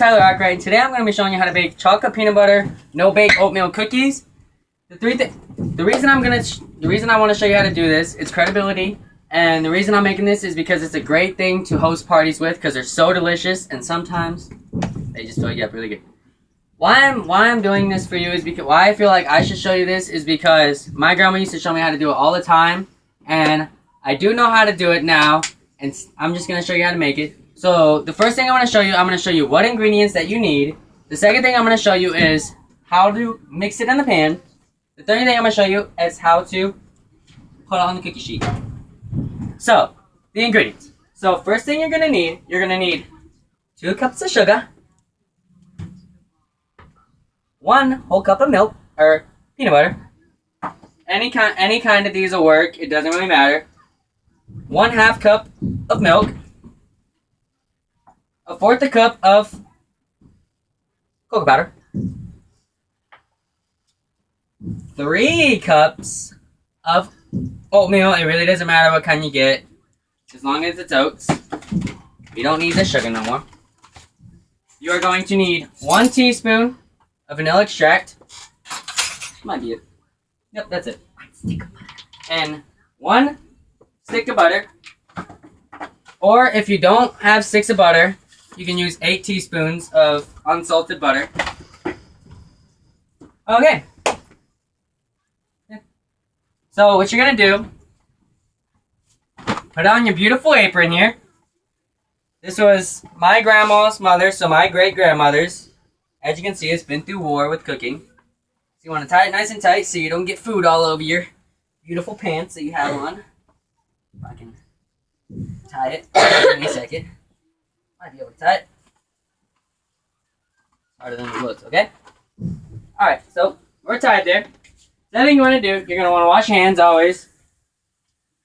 Tyler Arkwright, and today I'm going to be showing you how to bake chocolate peanut butter no-bake oatmeal cookies. The reason I want to show you how to do this is credibility, and the reason I'm making this is because it's a great thing to host parties with because they're so delicious, and sometimes they just fill you up really good. Why I'm doing this for you is because why I feel like I should show you this is because my grandma used to show me how to do it all the time, and I do know how to do it now, and I'm just going to show you how to make it. So the first thing I'm going to show you what ingredients that you need. The second thing I'm going to show you is how to mix it in the pan. The third thing I'm going to show you is how to put it on the cookie sheet. So, the ingredients. So first thing you're going to need 2 cups of sugar, 1 whole cup of milk, or peanut butter. Any kind of these will work. It doesn't really matter. 1/2 cup of milk. 1/4 cup of cocoa powder, 3 cups of oatmeal. It really doesn't matter what kind you get, as long as it's oats. You don't need the sugar no more. You are going to need 1 teaspoon of vanilla extract. Might be it. Yep, that's it. And 1 stick of butter. Or if you don't have sticks of butter, you can use 8 teaspoons of unsalted butter. Okay. So what you're going to do, put on your beautiful apron here. This was my grandma's mother, so my great-grandmother's. As you can see, it's been through war with cooking. So you want to tie it nice and tight so you don't get food all over your beautiful pants that you have on. If I can tie it. Give me a second. Might be able to tie it. Harder than it looks, okay? Alright, so we're tied there. The other thing you want to do, you're going to want to wash your hands always.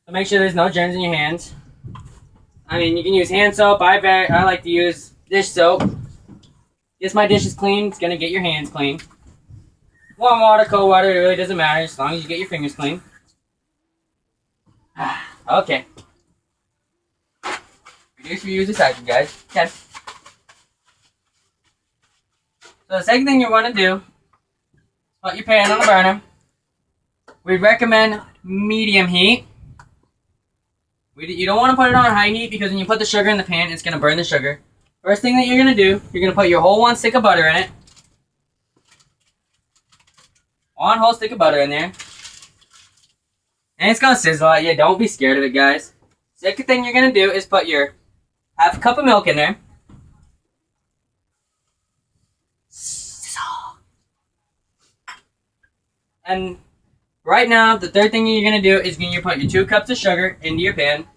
So make sure there's no germs in your hands. I mean, you can use hand soap. I like to use dish soap. Gets my dishes clean, it's going to get your hands clean. Warm water, cold water, it really doesn't matter as long as you get your fingers clean. Okay. Reduce, reuse, recycle, guys. Okay. So the second thing you want to do, put your pan on the burner. We'd recommend medium heat. You don't want to put it on high heat because when you put the sugar in the pan, it's going to burn the sugar. First thing that you're going to do, you're going to put your whole 1 stick of butter in it. 1 whole stick of butter in there. And it's going to sizzle at you. Don't be scared of it, guys. Second thing you're going to do is put your 1/2 cup of milk in there. And right now, the third thing you're going to do is you're going to put your 2 cups of sugar into your pan.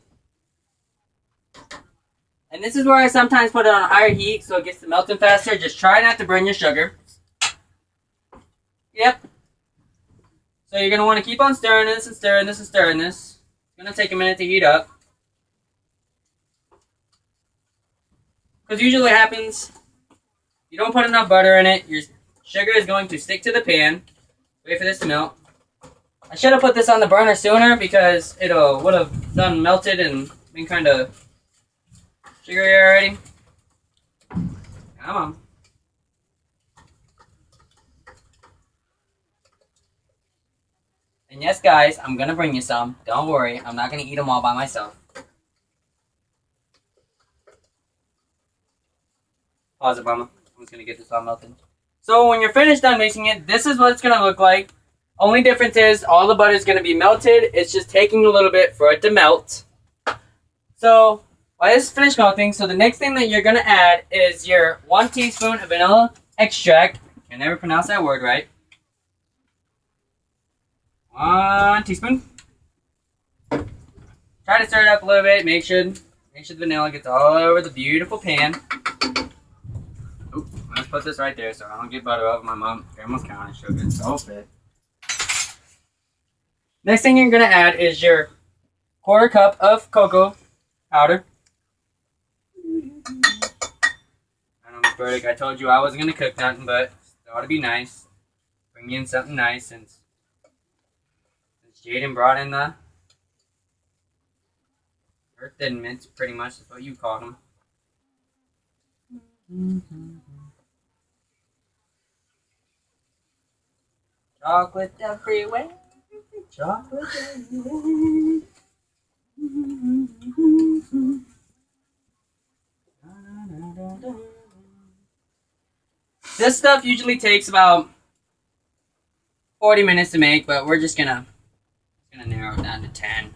And this is where I sometimes put it on a higher heat so it gets to melting faster. Just try not to burn your sugar. Yep. So you're going to want to keep on stirring this and stirring this and stirring this. It's going to take a minute to heat up. Because usually what happens, you don't put enough butter in it, your sugar is going to stick to the pan. Wait for this to melt. I should have put this on the burner sooner because it would have done melted and been kind of sugary already. Come on. And yes, guys, I'm going to bring you some. Don't worry, I'm not going to eat them all by myself. Pause it, Mama. I'm just going to get this all melted. So when you're finished done mixing it, this is what it's going to look like. Only difference is all the butter is going to be melted. It's just taking a little bit for it to melt. So while this is finished melting, so the next thing that you're going to add is your 1 teaspoon of vanilla extract. I can never pronounce that word right. 1 teaspoon. Try to stir it up a little bit. Make sure the vanilla gets all over the beautiful pan. Oop, let's put this right there so I don't get butter over my grandma's counter sugar. It's so fit. Next thing you're going to add is your 1/4 cup of cocoa powder. I know, Miss Burdick, I told you I wasn't going to cook nothing, but it ought to be nice. Bring in something nice since Jaden brought in the thin mints, pretty much is what you call them. Chocolate everywhere. Chocolate everywhere. This stuff usually takes about 40 minutes to make, but we're just gonna narrow it down to 10.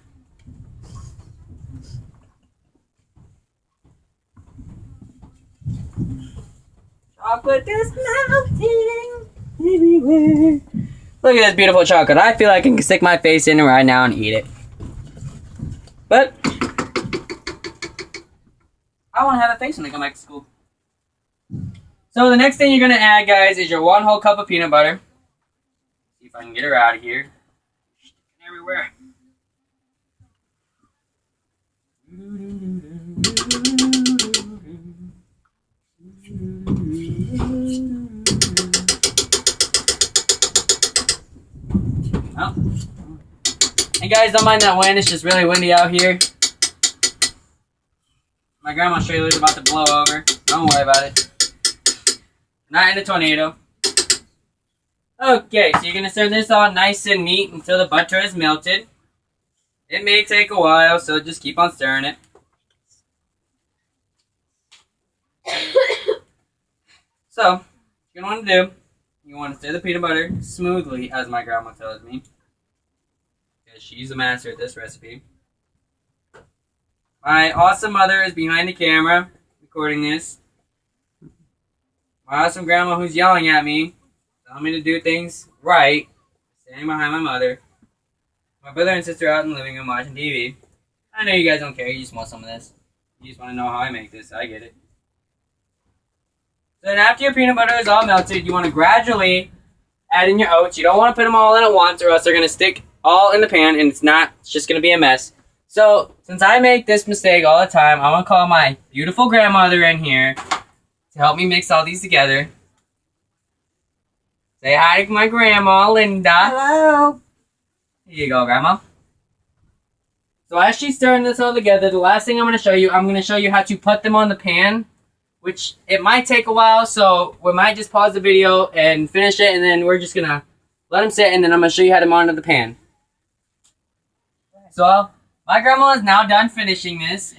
Chocolate is melting everywhere. Look at this beautiful chocolate. I feel like I can stick my face in it right now and eat it. But I want to have a face when I come back to school. So the next thing you're going to add, guys, is your 1 whole cup of peanut butter. See if I can get her out of here. Sticking everywhere. Oh. And guys, don't mind that wind. It's just really windy out here. My grandma's trailer is about to blow over. Don't worry about it. Not in a tornado. Okay, so you're going to stir this all nice and neat until the butter is melted. It may take a while, so just keep on stirring it. So, what you're going to want to do, you want to stir the peanut butter smoothly, as my grandma tells me. Because she's a master at this recipe. My awesome mother is behind the camera, recording this. My awesome grandma who's yelling at me, telling me to do things right, standing behind my mother. My brother and sister out in the living room watching TV. I know you guys don't care, you just want some of this. You just want to know how I make this, I get it. So then after your peanut butter is all melted, you want to gradually add in your oats. You don't want to put them all in at once or else they're going to stick all in the pan and it's just going to be a mess. So, since I make this mistake all the time, I'm going to call my beautiful grandmother in here to help me mix all these together. Say hi to my grandma, Linda. Hello. Here you go, Grandma. So as she's stirring this all together, the last thing I'm going to show you how to put them on the pan, which it might take a while, so we might just pause the video and finish it, and then we're just going to let them sit, and then I'm going to show you how to mount the pan. So, my grandma is now done finishing this.